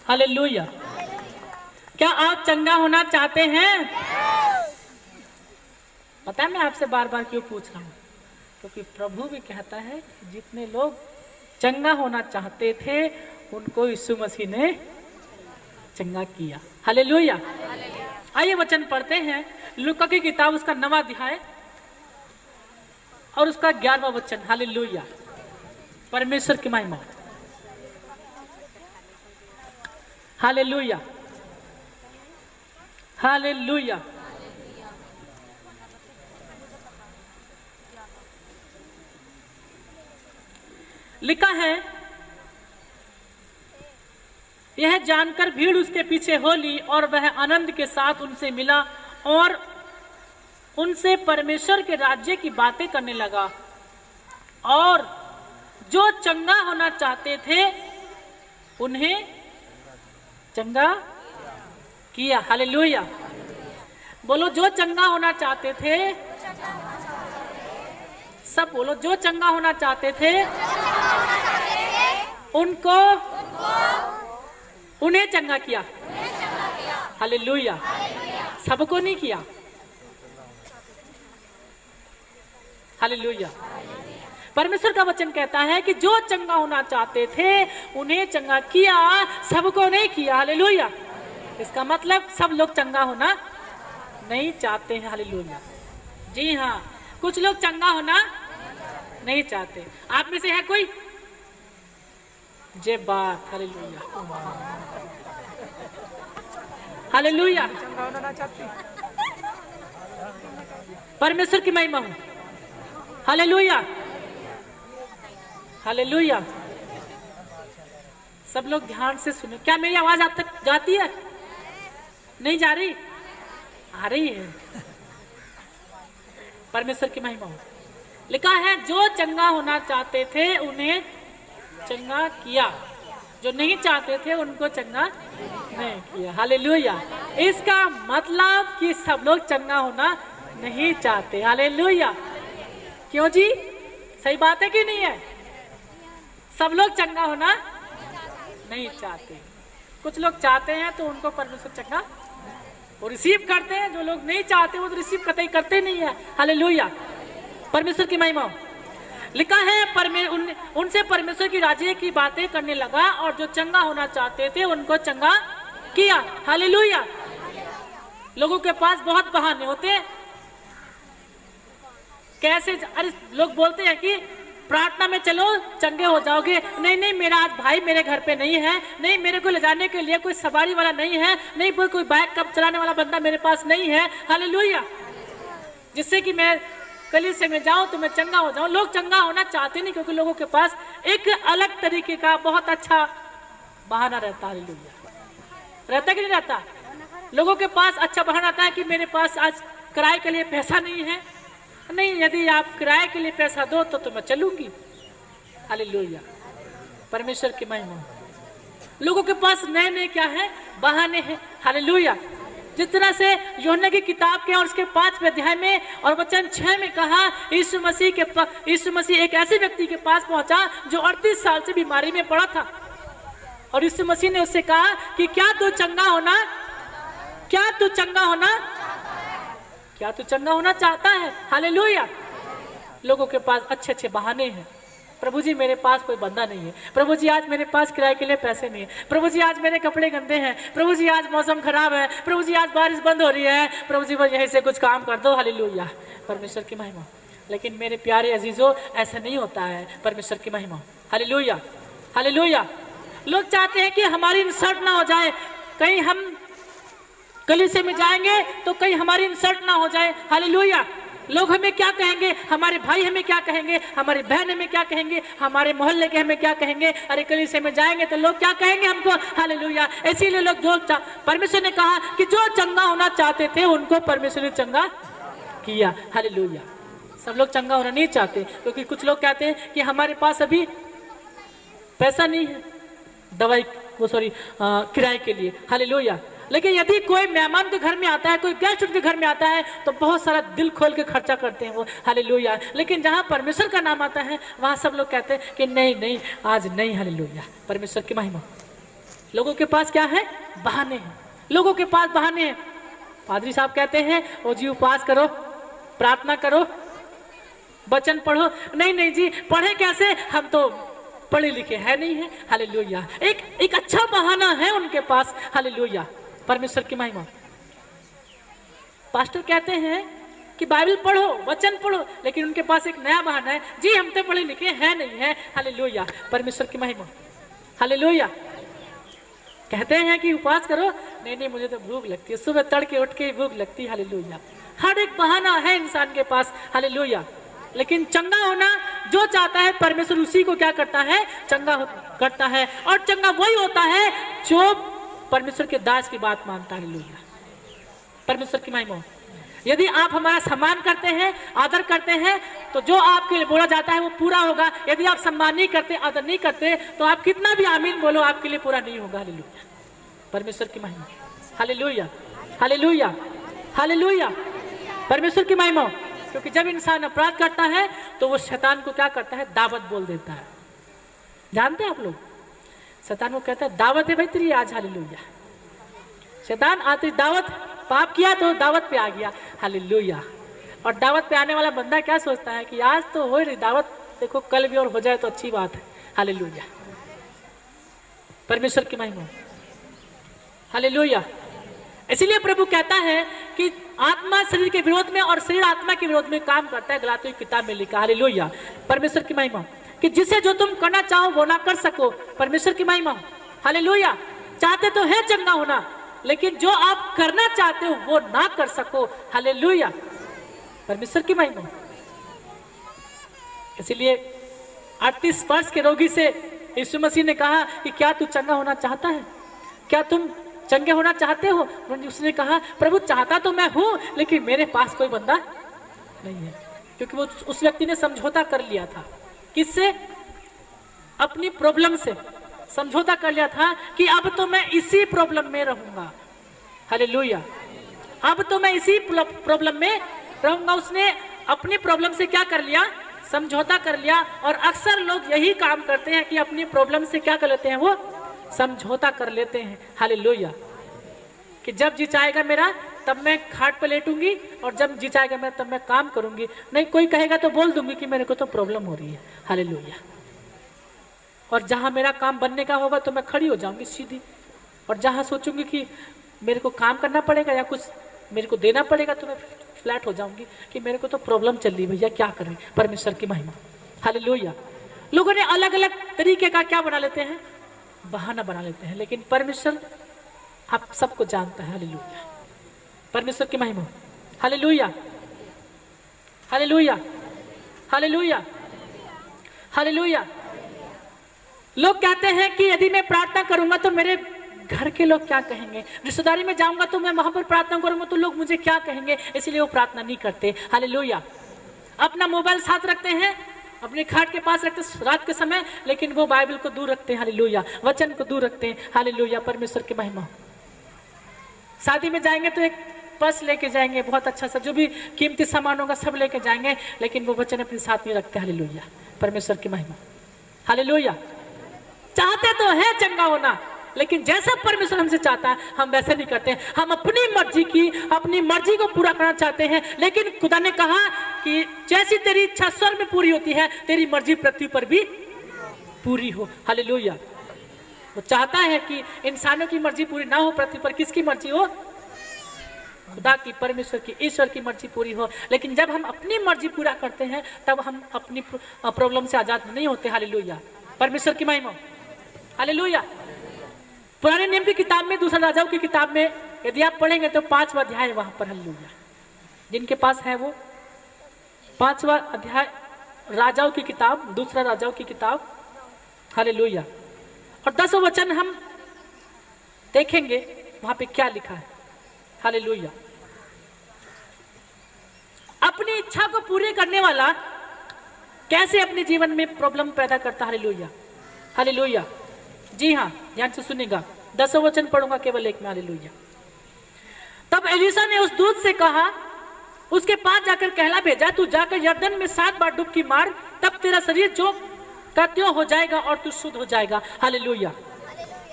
Hallelujah. क्या आप चंगा होना चाहते हैं? पता है मैं आपसे बार बार क्यों पूछ रहा हूँ? क्योंकि प्रभु भी कहता है जितने लोग चंगा होना चाहते थे उनको यीशु मसीह ने चंगा किया। हालेलुया। आइए वचन पढ़ते हैं, लूका की किताब उसका 9वां अध्याय और उसका 11वां वचन। हालेलुया। परमेश्वर की महिमा। Hallelujah, hallelujah. लिखा है, यह जानकर भीड़ उसके पीछे हो ली और वह आनंद के साथ उनसे मिला और उनसे परमेश्वर के राज्य की बातें करने लगा। और जो चंगा होना चाहते थे उन्हें चंगा किया। हालेलुया। बोलो, जो चंगा होना चाहते थे, सब बोलो, जो चंगा होना चाहते थे उनको उन्हें चंगा किया। हालेलुया। सबको नहीं किया। हालेलुया। परमेश्वर का वचन कहता है कि जो चंगा होना चाहते थे उन्हें चंगा किया, सबको नहीं किया। हालेलुया। इसका मतलब सब लोग चंगा होना नहीं चाहते हैं। हालेलुया। जी हाँ, कुछ लोग चंगा होना नहीं चाहते। आप में से है कोई? जे बात। Hallelujah, hallelujah. परमेश्वर की महिमा हो। Hallelujah, hallelujah. सब लोग ध्यान से सुनो। क्या मेरी आवाज आप तक जाती है? नहीं जा रही? आ रही है। परमेश्वर की महिमा हो। लिखा है, जो चंगा होना चाहते थे उन्हें चंगा किया, जो नहीं चाहते थे उनको चंगा नहीं किया। हालेलुया। इसका मतलब कि सब लोग चंगा होना नहीं चाहते। हालेलुया। क्यों जी? सही बात है कि नहीं है? सब लोग चंगा होना नहीं चाहते। कुछ लोग चाहते हैं तो उनको परमेश्वर चंगा वो रिसीव करते हैं। जो लोग नहीं चाहते वो तो रिसीव कतई करते नहीं है। हालेलुया। परमेश्वर की महिमा। लिखा है, उनसे परमेश्वर की राज्य की बातें करने लगा और जो चंगा होना चाहते थे उनको चंगा किया। हालेलुया। लोगों के पास बहुत बहाने होते हैं। कैसे? अरे लोग बोलते हैं कि प्रार्थना में चलो चंगे हो जाओगे। नहीं नहीं, मेरा आज भाई मेरे घर पे नहीं है, नहीं मेरे को ले जाने के लिए कोई सवारी वाला नहीं है, नहीं कोई बाइक कब चलाने वाला बंदा मेरे पास नहीं है। हालेलुया। जिससे कि मैं कलीसिया में जाऊं तो मैं चंगा हो जाऊं। लोग चंगा होना चाहते नहीं क्योंकि लोगों के पास एक अलग तरीके का बहुत अच्छा बहाना रहता है। हालेलुया। रहता कि नहीं रहता? लोगों के पास अच्छा बहाना आता है कि मेरे पास आज किराए के लिए पैसा नहीं है। नहीं, यदि आप किराए के लिए पैसा दो तो मैं चलूंगी। हालेलुया। परमेश्वर की महिमा। लोगों के पास नए नए क्या है? बहाने हैं। हालेलुया। जिस तरह से यूहन्ना की किताब के और उसके 5वें अध्याय में और वचन 6 में कहा, यीशु मसीह एक ऐसे व्यक्ति के पास पहुंचा जो 38 साल से बीमारी में पड़ा था और यीशु मसीह ने उससे कहा कि क्या तू चंगा होना चाहता है? हालेलुया। लोगों के पास अच्छे अच्छे बहाने हैं। प्रभु जी मेरे पास कोई बंदा नहीं है। प्रभु जी आज मेरे पास किराए के लिए पैसे नहीं है। प्रभु जी आज मेरे कपड़े गंदे हैं। प्रभु जी आज मौसम खराब है। प्रभु जी आज बारिश बंद हो रही है। प्रभु जी बस यहीं से कुछ काम कर दो। हालेलुया। परमेश्वर की महिमा। लेकिन मेरे प्यारे अजीजों, ऐसा नहीं होता है। परमेश्वर की महिमा। Hallelujah, hallelujah. लोग चाहते हैं कि हमारी इंसल्ट ना हो जाए। कहीं हम कलीसिया में जाएंगे तो कहीं हमारी इंसल्ट ना हो जाए। हालेलुया। लोग हमें क्या कहेंगे? हमारे भाई हमें क्या कहेंगे? हमारी बहन हमें क्या कहेंगे? हमारे मोहल्ले के हमें क्या कहेंगे? अरे कलीसिया में जाएंगे तो लोग क्या कहेंगे हमको? हालेलुया। इसीलिए लोग परमेश्वर ने कहा कि जो चंगा होना चाहते थे उनको परमेश्वर ने चंगा किया। हालेलुया। सब लोग चंगा होना नहीं चाहते क्योंकि कुछ लोग कहते हैं कि हमारे पास अभी पैसा नहीं है किराए के लिए। हालेलुया। लेकिन यदि कोई मेहमान के घर में आता है, कोई गेस्ट उनके घर में आता है तो बहुत सारा दिल खोल के खर्चा करते हैं वो। हालेलुया। लेकिन जहाँ परमेश्वर का नाम आता है वहाँ सब लोग कहते हैं कि नहीं नहीं आज नहीं। हालेलुया। परमेश्वर की महिमा। लोगों के पास क्या है? बहाने हैं। लोगों के पास बहाने हैं। पादरी साहब कहते हैं ओ जी उपवास करो, प्रार्थना करो, वचन पढ़ो। नहीं नहीं जी, पढ़े कैसे, हम तो पढ़े लिखे है नहीं है। हालेलुया। एक अच्छा बहाना है उनके पास। हालेलुया, परमेश्वर की महिमा। पास्टर कहते हैं कि बाइबल पढ़ो, वचन पढ़ो, लेकिन उनके पास एक नया बहाना है, जी हम तो पढ़े लिखे है नहीं है। हालेलुया, परमेश्वर की महिमा। हालेलुया। कहते हैं कि उपवास करो, नहीं नहीं मुझे तो भूख लगती है, सुबह तड़के उठ के भूख लगती है। हालेलुया। हर एक बहाना है इंसान के पास। हालेलुया। लेकिन चंगा होना जो चाहता है परमेश्वर उसी को क्या करता है? चंगा करता है। और चंगा वही होता है जो परमेश्वर के दास की बात मानता है। हालेलुया, परमेश्वर की महिमा। यदि आप हमारा सम्मान करते हैं, आदर करते हैं, तो जो आपके लिए बोला जाता है वो पूरा होगा। यदि आप सम्मान नहीं करते, आदर नहीं करते, तो आप कितना भी आमीन बोलो, आपके लिए पूरा नहीं होगा। हालेलुया, परमेश्वर की महिमा। हालेलुया, हालेलुया, हालेलुया, परमेश्वर की महिमा। क्योंकि जब इंसान अपराध करता है तो वो शैतान को क्या करता है? दावत बोल देता है। जानते हैं आप लोग, शैतान को कहता है दावत है भाई तेरी आज। हालेलुया। शैतान आती दावत, पाप किया तो दावत पे आ गया। हालेलुया। और दावत पे आने वाला बंदा क्या सोचता है कि आज तो हो रही दावत, देखो कल भी और हो जाए तो अच्छी बात है। हालेलुया, परमेश्वर की महिमा। हालेलुया। इसीलिए प्रभु कहता है कि आत्मा शरीर के विरोध में और शरीर आत्मा के विरोध में काम करता है। गलातियों की किताब में लिखा। हालेलुया, परमेश्वर की महिमा। कि जिसे जो तुम करना चाहो वो ना कर सको। परमेश्वर की महिमा। हालेलुया। चाहते तो है चंगा होना, लेकिन जो आप करना चाहते हो वो ना कर सको। हालेलुया, परमेश्वर की महिमा। इसलिए 38 वर्ष के रोगी से यीशु मसीह ने कहा कि क्या तू चंगा होना चाहता है? क्या तुम चंगे होना चाहते हो? उसने कहा प्रभु चाहता तो मैं हूं, लेकिन मेरे पास कोई बंदा नहीं है। क्योंकि वो उस व्यक्ति ने समझौता कर लिया था। किससे? अपनी प्रॉब्लम से समझौता कर लिया था कि अब तो मैं इसी प्रॉब्लम में रहूंगा। हालेलुया, अब तो मैं इसी प्रॉब्लम में रहूंगा। उसने अपनी प्रॉब्लम से क्या कर लिया? समझौता कर लिया। और अक्सर लोग यही काम करते हैं कि अपनी प्रॉब्लम से क्या कर लेते हैं? वो समझौता कर लेते हैं। हालेलुया। कि जब जी चाहेगा मेरा तब मैं खाट पे लेटूंगी, और जब जी चाहेगा मेरा तब मैं काम करूंगी। नहीं, कोई कहेगा तो बोल दूंगी कि मेरे को तो प्रॉब्लम हो रही है। हालेलुया। और जहां मेरा काम बनने का होगा तो मैं खड़ी हो जाऊंगी सीधी। और जहां सोचूंगी कि मेरे को काम करना पड़ेगा या कुछ मेरे को देना पड़ेगा तो मैं फ्लैट हो जाऊंगी कि मेरे को तो प्रॉब्लम चल रही, भैया क्या करें। परमेश्वर की महिमा। हालेलुया। लोगों ने अलग अलग तरीके का क्या बना लेते हैं? बहाना बना लेते हैं। लेकिन परमेश्वर आप सबको जानता है। हालेलुया, परमेश्वर की महिमा। Hallelujah, hallelujah, hallelujah, hallelujah. लोग कहते हैं कि यदि मैं प्रार्थना करूंगा तो मेरे घर के लोग क्या कहेंगे, रिश्तेदारी में जाऊंगा तो मैं वहां पर प्रार्थना करूंगा तो लोग मुझे क्या कहेंगे, इसलिए वो प्रार्थना नहीं करते। हालेलुया। अपना मोबाइल साथ रखते हैं, अपने खाट के पास रखते रात के समय, लेकिन वो बाइबल को दूर रखते हैं। हालेलुया। वचन को दूर रखते हैं। हालेलुया, परमेश्वर की महिमा। शादी में जाएंगे तो एक पर्स लेके जाएंगे, बहुत अच्छा सा जो भी कीमती सामान होगा सब लेके जाएंगे, लेकिन वो वचन अपने साथ नहीं रखते। हालेलुया, परमेश्वर की महिमा। हालेलुया। चाहते तो है चंगा होना, लेकिन जैसा परमेश्वर हमसे चाहता है हम वैसे नहीं करते। हम अपनी मर्जी को पूरा करना चाहते हैं, लेकिन खुदा ने कहा कि जैसी तेरी इच्छा स्वर्ग में पूरी होती है, तेरी मर्जी पृथ्वी पर भी पूरी हो। हालेलुया। वो चाहता है कि इंसानों की मर्जी पूरी ना हो पृथ्वी पर, किसकी मर्जी हो? खुदा की, परमेश्वर की, ईश्वर की मर्जी पूरी हो। लेकिन जब हम अपनी मर्जी पूरा करते हैं तब हम अपनी प्रॉब्लम से आजाद नहीं होते। हालेलुया, परमेश्वर की महिमा। हालेलुया। पुराने नियम की किताब में, दूसरा राजाओं की किताब में यदि आप पढ़ेंगे तो 5वां अध्याय वहां पर। हालेलुया। जिनके पास है वो 5वां अध्याय राजाओं की किताब, दूसरा राजाओं की किताब। हालेलुया। और 10वां वचन हम देखेंगे वहां पे क्या लिखा है। हालेलुया। अपनी इच्छा को पूरी करने वाला कैसे अपने जीवन में प्रॉब्लम पैदा करता। Hallelujah, hallelujah. जी हाँ, ध्यान से सुनिएगा, 10वां वचन पढ़ूंगा केवल एक में। हालेलुया। तब एलीशा ने उस दूत से कहा, उसके पास जाकर कहला भेजा, तू जाकर यरदन में 7 बार डुबकी मार, तब तेरा शरीर जो का त्यों हो जाएगा और तू शुद्ध हो जाएगा। हालेलुया,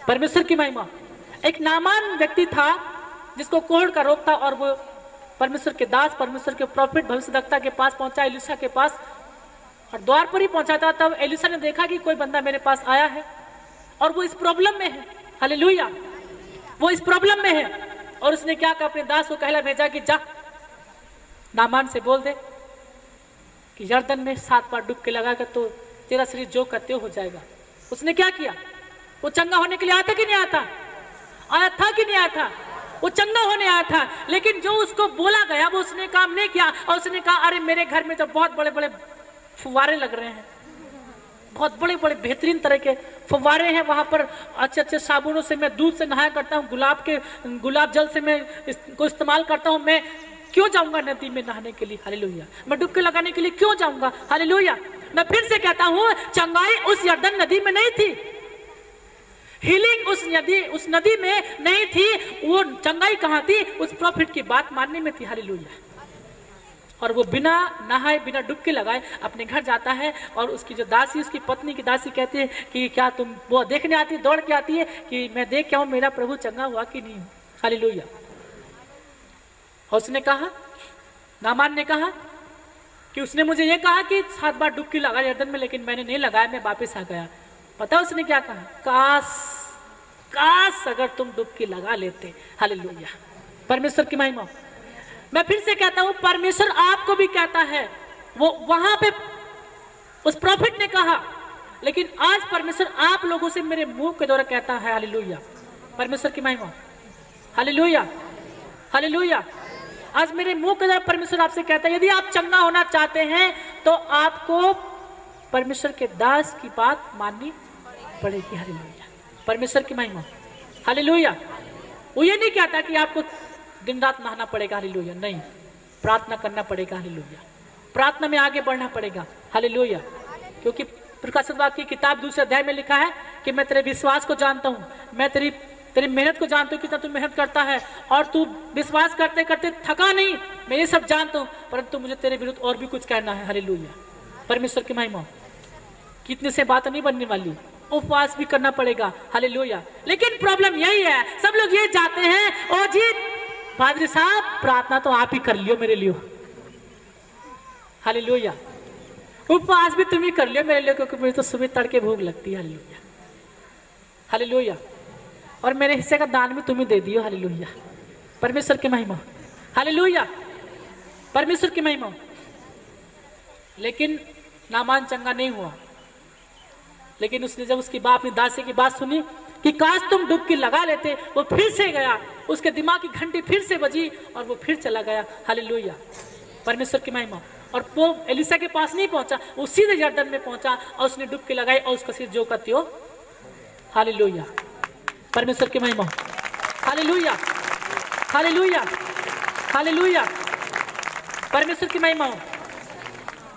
परमेश्वर की महिमा। एक नामान व्यक्ति था जिसको कोढ़ का रोग था, और वो परमेश्वर के दास, परमेश्वर के प्रॉफिट, भविष्यद्वक्ता के पास पहुंचा, एलिशा के पास, और द्वार पर ही पहुंचा था। तब एलिशा ने देखा कि कोई बंदा मेरे पास आया है और वो इस प्रॉब्लम में है। हालेलुया, वो इस प्रॉब्लम में है। और उसने क्या कहा, अपने दास को कहला भेजा कि जा नामान से बोल दे कि यरदन में 7 बार डुबकी लगाकर तो तेरा शरीर जो कहते हो जाएगा। उसने क्या किया, वो चंगा होने के लिए आया था कि नहीं आया था? आया था कि नहीं आया था? वो चंगा होने आया था, लेकिन जो उसको बोला गया वो उसने काम नहीं किया। और उसने कहा, अरे मेरे घर में तो बहुत बड़े बड़े फुवारे लग रहे हैं, बहुत बड़े बड़े बेहतरीन तरह के फुवारे हैं, वहां पर अच्छे अच्छे साबुनों से मैं दूध से नहाया करता हूँ, गुलाब जल से मैं इसको इस्तेमाल करता हूँ। मैं क्यों जाऊंगा नदी में नहाने के लिए? हालेलुया। मैं डुबकी लगाने के लिए क्यों जाऊंगा? हालेलुया। मैं फिर से कहता हूँ, चंगाई उस यरदन नदी में नहीं थी, हीलिंग उस नदी में नहीं थी। वो चंगाई कहाँ थी? उस प्रॉफिट की बात मानने में थी। हालेलुया। और वो बिना नहाए, बिना डुबकी लगाए अपने घर जाता है, और उसकी जो दासी, उसकी पत्नी की दासी कहती है कि क्या तुम, वो देखने आती है, दौड़ के आती है कि मैं देख के आऊं मेरा प्रभु चंगा हुआ कि नहीं। हालेलुया। और उसने कहा, नामान ने कहा कि उसने मुझे ये कहा कि 7 बार डुबकी लगा यरदन में, लेकिन मैंने नहीं लगाया, मैं वापस आ गया। पता उसने क्या कहा? काश अगर तुम डुबकी लगा लेते। हालेलुया। परमेश्वर की महिमा। मैं फिर से कहता हूं, परमेश्वर आपको भी कहता है। वो वहां पे उस प्रॉफिट ने कहा, लेकिन आज परमेश्वर आप लोगों से मेरे मुंह के द्वारा कहता है। हालेलुया। परमेश्वर की महिमा। Hallelujah, hallelujah. आज मेरे मुंह के द्वारा परमेश्वर आपसे कहता है, यदि आप चंगा होना चाहते हैं तो आपको परमेश्वर के दास की बात माननी पड़ेगी। हालेलुया। परमेश्वर की महिमा। हालेलुया। वो ये नहीं कहता कि आपको दिन रात नहाना पड़ेगा। हालेलुया। नहीं, प्रार्थना करना पड़ेगा। हालेलुया। प्रार्थना में आगे बढ़ना पड़ेगा। हालेलुया। क्योंकि प्रकाशित वाक्य की किताब 2 अध्याय में लिखा है कि मैं तेरे विश्वास को जानता हूं, मैं तेरी मेहनत को जानता हूं, कितना तू मेहनत करता है, और तू विश्वास करते करते थका नहीं। मैं ये सब जानता हूं, परंतु मुझे तेरे विरुद्ध और भी कुछ कहना है। हालेलुया। परमेश्वर की महिमा। कितने से बात नहीं बनने वाली, उपवास भी करना पड़ेगा। हालेलुया। लेकिन प्रॉब्लम यही है, सब लोग ये चाहते हैं, ओ जी पादरी साहब प्रार्थना तो आप ही कर लियो मेरे लिए। हालेलुया। उपवास भी तुम ही कर लियो मेरे लिए, क्योंकि मुझे तो सुबह तड़के भूख लगती है। Hallelujah, hallelujah. और मेरे हिस्से का दान भी तुम ही दे दियो। हालेलुया। परमेश्वर की महिमा। हालेलुया। परमेश्वर की महिमा। लेकिन नामान चंगा नहीं हुआ, लेकिन उसने जब उसकी बाप, अपनी दासी की बात सुनी कि काश तुम डुबकी लगा लेते, वो फिर से गया, उसके दिमाग की घंटी फिर से बजी और वो फिर चला गया। हालेलुया। परमेश्वर की महिमा। और वो एलिशा के पास नहीं पहुंचा, वो सीधे यरदन में पहुंचा और उसने डुबकी लगाई और उसका सिर जो का त्यों। हालेलुया। परमेश्वर की महिमा। Hallelujah, hallelujah, hallelujah. परमेश्वर की महिमा,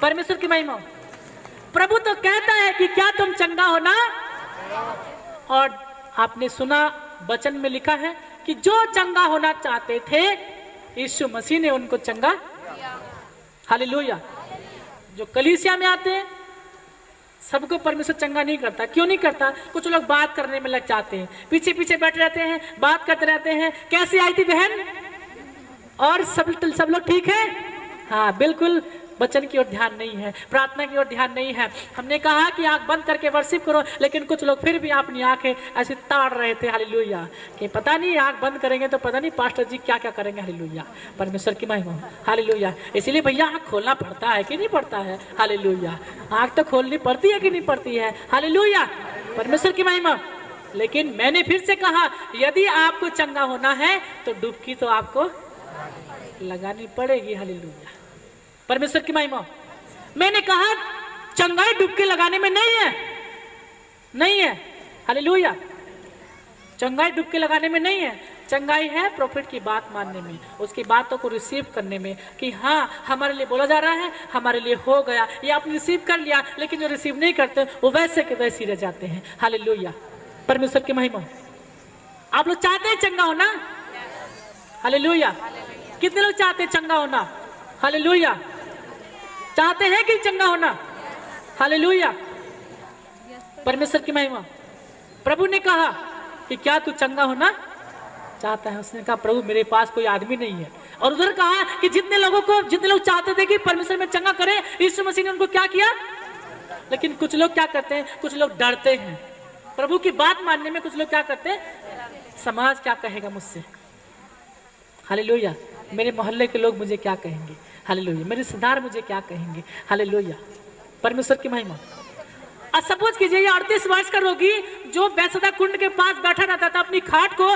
परमेश्वर की महिमा। प्रभु तो कहता है कि क्या तुम चंगा हो ना? और आपने सुना, वचन में लिखा है कि जो चंगा होना चाहते थे यीशु मसीह ने उनको चंगा। हालेलुया। जो कलीसिया में आते हैं सबको परमेश्वर चंगा नहीं करता। क्यों नहीं करता? कुछ लोग बात करने में लग जाते हैं, पीछे पीछे बैठे रहते हैं, बात करते रहते हैं, कैसी आई थी बहन, और सब लोग ठीक है। हाँ बिल्कुल, वचन की ओर ध्यान नहीं है, प्रार्थना की ओर ध्यान नहीं है। हमने कहा कि आंख बंद करके वर्शिप करो, लेकिन कुछ लोग फिर भी अपनी आंखें ऐसे ताड़ रहे थे। हालेलुया। कि पता नहीं आंख बंद करेंगे तो पता नहीं पास्टर जी क्या क्या करेंगे। हालेलुया। परमेश्वर की महिमा। हालेलुया। इसीलिए भैया आंख खोलना पड़ता है कि नहीं पड़ता है? हालेलुया। आंख तो खोलनी पड़ती है कि नहीं पड़ती है? हालेलुया। परमेश्वर की महिमा। लेकिन मैंने फिर से कहा, यदि आपको चंगा होना है तो डुबकी तो आपको लगानी पड़ेगी। हालेलुया। परमेश्वर की महिमा। मैंने कहा चंगाई डुबकी लगाने में नहीं है, नहीं है। हालेलुया। चंगाई डुबकी लगाने में नहीं है, चंगाई है प्रॉफिट की बात मानने में, उसकी बातों को रिसीव करने में कि हाँ हमारे लिए बोला जा रहा है, हमारे लिए हो गया, ये आपने रिसीव कर लिया। लेकिन जो रिसीव नहीं करते वो वैसे के वैसे ही रह जाते हैं। हालेलुया। परमेश्वर की महिमा। आप लोग चाहते हैं चंगा होना? हालेलुया। कितने लोग चाहते हैं चंगा होना? हालेलुया। चाहते हैं कि चंगा होना? हालेलुया। परमेश्वर की महिमा। प्रभु ने कहा कि क्या तू चंगा होना चाहता है? उसने कहा प्रभु मेरे पास कोई आदमी नहीं है। और उधर कहा कि जितने लोग चाहते थे कि परमेश्वर में चंगा करे, यीशु मसीह ने उनको क्या किया? लेकिन कुछ लोग क्या करते हैं, कुछ लोग डरते हैं प्रभु की बात मानने में। कुछ लोग क्या करते हैं, समाज क्या कहेगा मुझसे, हालेलुया, मेरे मोहल्ले के लोग मुझे क्या कहेंगे, हालेलुया, मेरे रिश्तेदार मुझे क्या कहेंगे, हालेलुया, परमेश्वर की महिमा। अब सपोज कीजिए ये 38 वर्ष का रोगी जो बैसदा कुंड के पास बैठा रहता था, अपनी खाट को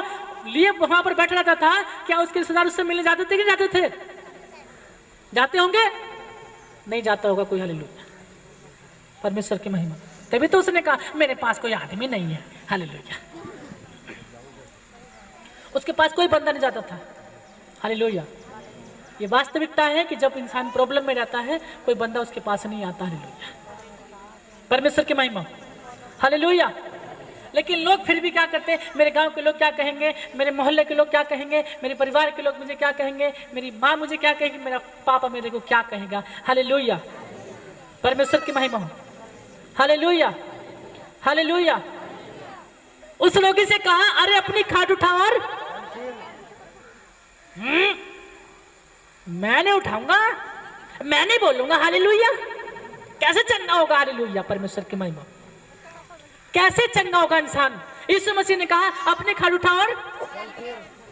लिए वहां पर बैठा रहता था, क्या उसके रिश्तेदार उससे मिलने जाते थे कि जाते थे? जाते होंगे? नहीं जाता होगा कोई, हालेलुया, परमेश्वर की महिमा। तभी तो उसने कहा मेरे पास कोई आदमी नहीं है, हालेलुया, उसके पास कोई बंदा नहीं जाता था, हालेलुया। ये वास्तविकता है कि जब इंसान प्रॉब्लम में रहता है कोई बंदा उसके पास नहीं आता, हालेलुया, परमेश्वर की महिमा, हालेलुया। लेकिन लोग फिर भी क्या करते हैं, मेरे गांव के लोग क्या कहेंगे, मेरे मोहल्ले के लोग क्या कहेंगे, मेरे परिवार के लोग मुझे क्या कहेंगे, मेरी माँ मुझे क्या कहेगी, मेरा पापा मेरे को क्या कहेगा, हालेलुया, परमेश्वर की महिमा, हालेलुया, हालेलुया। उस रोगी से कहा अरे अपनी खाट उठा और मैं नहीं उठाऊंगा, मैं नहीं बोलूंगा, हालेलुया। कैसे चंगा होगा, हालेलुया, परमेश्वर की महिमा। कैसे चंगा होगा इंसान? यीशु मसीह ने कहा अपनी खाट उठा और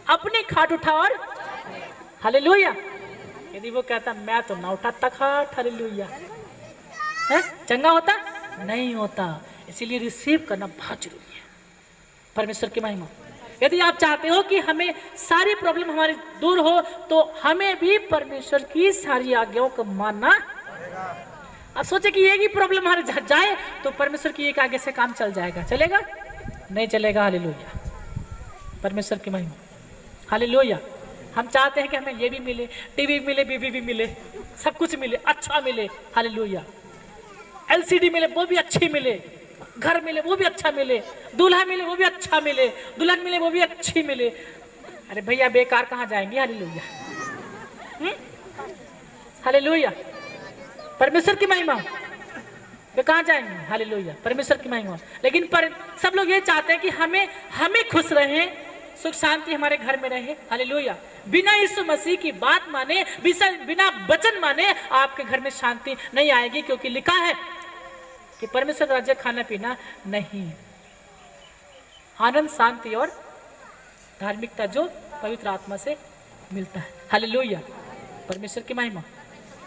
अपनी खाट उठा और हालेलुया। यदि वो कहता मैं तो ना उठाता खाट, हालेलुया, चंगा होता नहीं होता। इसीलिए रिसीव करना बहुत जरूरी है, परमेश्वर की महिमा। यदि आप चाहते हो कि हमें सारी प्रॉब्लम हमारी दूर हो तो हमें भी परमेश्वर की सारी आज्ञाओं को मानना। अब सोचे कि एक ही प्रॉब्लम हमारे जाए तो परमेश्वर की एक आगे से काम चल जाएगा, चलेगा? नहीं चलेगा, हालेलुया, परमेश्वर की महिमा, हालेलुया। हम चाहते हैं कि हमें ये भी मिले, टीवी मिले, बीवी भी मिले, सब कुछ मिले, अच्छा मिले, हालेलुया, एलसीडी मिले वो भी अच्छी मिले, घर मिले वो भी अच्छा मिले, दूल्हा मिले वो भी अच्छा मिले, दुल्हन मिले वो भी अच्छी मिले। अरे भैया बेकार कहाँ जाएंगे, हालेलुया, हालेलुया, परमेश्वर की महिमा। वे कहाँ जाएंगे, हालेलुया, परमेश्वर की महिमा। लेकिन सब लोग ये चाहते हैं कि हमें खुश रहें, सुख शांति हमारे घर में रहे, हालेलुया। बिना यीशु मसीह की बात माने, बिना वचन माने आपके घर में शांति नहीं आएगी, क्योंकि लिखा है कि परमेश्वर राज्य खाना पीना नहीं, आनंद शांति और धार्मिकता जो पवित्र आत्मा से मिलता है, हालेलुया, परमेश्वर की महिमा।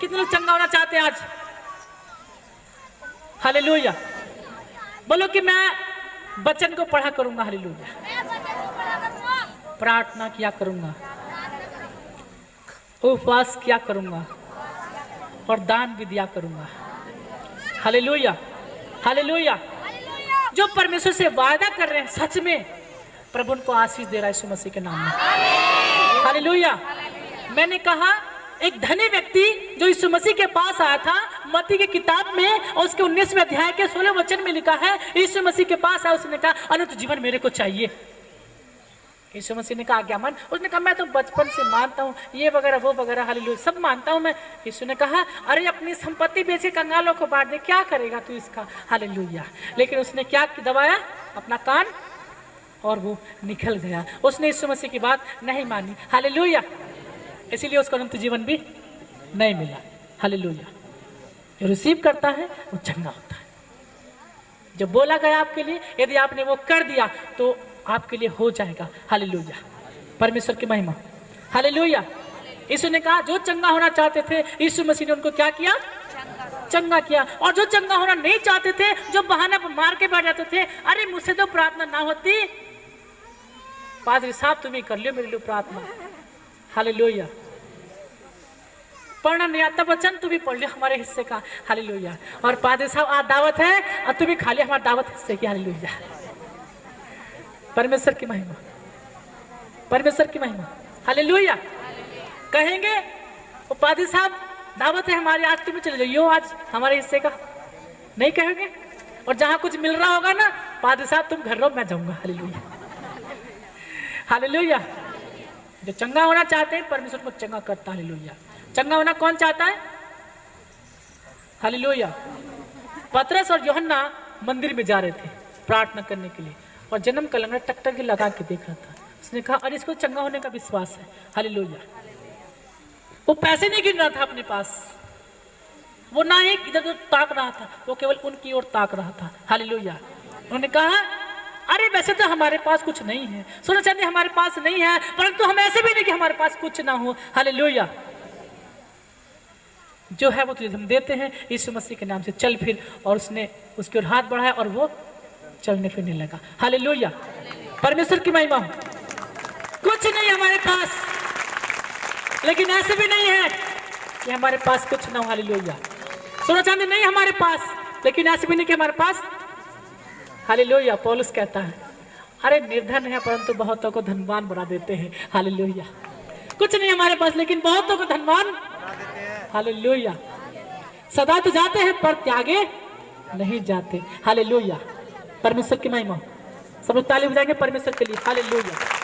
कितने लोग चंगा होना चाहते हैं आज, हालेलुया? बोलो कि मैं वचन को पढ़ा करूंगा, हालेलुया, प्रार्थना किया करूंगा, उपवास किया करूंगा और दान भी दिया करूंगा, हालेलुया, हालेलुया। जो परमेश्वर से वादा कर रहे हैं सच में प्रभु उनको आशीष दे रहा है यीशु मसीह के नाम में, हालेलुया। मैंने कहा एक धनी व्यक्ति जो यीशु मसीह के पास आया था, मत्ती की किताब में और उसके 19वें अध्याय के 16वें वचन में लिखा है, यीशु मसीह के पास आया, उसने कहा अनंत जीवन मेरे को चाहिए। यीशु मसीह ने कहा क्या मान? उसने कहा मैं तो बचपन से मानता हूँ ये वगैरह वो वगैरह, हालेलुया, सब मानता हूँ मैं। यीशु ने कहा अरे अपनी संपत्ति बेच के कंगालों को बांट दे, क्या करेगा तू इसका, हालेलुया। लेकिन उसने क्या दबाया? अपना कान, और वो निकल गया। उसने यीशु मसीह की बात नहीं मानी, हालेलुया, इसीलिए उसको अनंत जीवन भी नहीं मिला, हालेलुया। जो रिसीव करता है वो चंगा होता है। जो बोला गया आपके लिए, यदि आपने वो कर दिया तो आपके लिए हो जाएगा, हालेलुया, परमेश्वर की महिमा, हालेलुया। यीशु ने कहा जो चंगा होना चाहते थे यीशु मसीह ने उनको क्या किया? चंगा किया। और जो चंगा होना नहीं चाहते थे, जो बहाना मार के बैठ जाते थे, अरे मुझसे तो प्रार्थना ना होती, पादरी साहब तुम ही कर लियो मेरे लिए प्रार्थना, हालेलुया। पढ़ना नहीं आता वचन, तू भी पढ़ लियो हमारे हिस्से का, हालेलुया। और पादरी साहब आज दावत है और तू भी खा लिया हमारे दावत हिस्से की, हालेलुया, परमेश्वर की महिमा, परमेश्वर की महिमा, हालेलुया। कहेंगे वो पादरी साहब दावत है हमारी, आज तुम चले जाइयो आज हमारे हिस्से का, नहीं कहेंगे। और जहां कुछ मिल रहा होगा ना, पादरी साहब तुम घर रहो मैं जाऊंगा, हालेलुया, हालेलुया। जो चंगा होना चाहते हैं परमेश्वर को चंगा करता है, हालेलुया। चंगा होना कौन चाहता है? हालेलुया। पतरस और यूहन्ना मंदिर में जा रहे थे प्रार्थना करने के लिए, और जन्म का लंगड़ा टक की लगा के देख रहा था। उसने कहा अरे इसको चंगा होने का विश्वास है। हालेलुया। वो पैसे नहीं गिन रहा था अपने पास, वो ना ही इधर उधर ताक रहा था, वो केवल उनकी ओर ताक रहा था। हालेलुया। उन्होंने कहा अरे वैसे तो हमारे पास कुछ नहीं है, सोना चांदी हमारे पास नहीं है, परंतु हम ऐसे भी नहीं कि हमारे पास कुछ ना हो। हालेलुया। जो है वो तुझे हम देते हैं, यीशु मसीह के नाम से चल फिर। और उसने उसकी ओर हाथ बढ़ाया और वो चलने फिरने लगा। हालेलुया। परमेश्वर की महिमा हो। कुछ नहीं हमारे पास, लेकिन ऐसे भी नहीं है कि हमारे पास कुछ ना हो। हालेलुया। सोना चांदी नहीं हमारे पास, लेकिन ऐसे भी नहीं कि हमारे पास। हालेलुया। पौलुस कहता है अरे निर्धन है परंतु बहुतों को धनवान बना देते हैं। हालेलुया। कुछ नहीं हमारे पास, लेकिन बहुतों को धनवान। हालेलुया। सदा तो जाते हैं पर त्यागे नहीं जाते। हालेलुया। परमेश्वर की महिमा। सब लोग ताली बजाएंगे परमेश्वर के लिए। हालेलुया।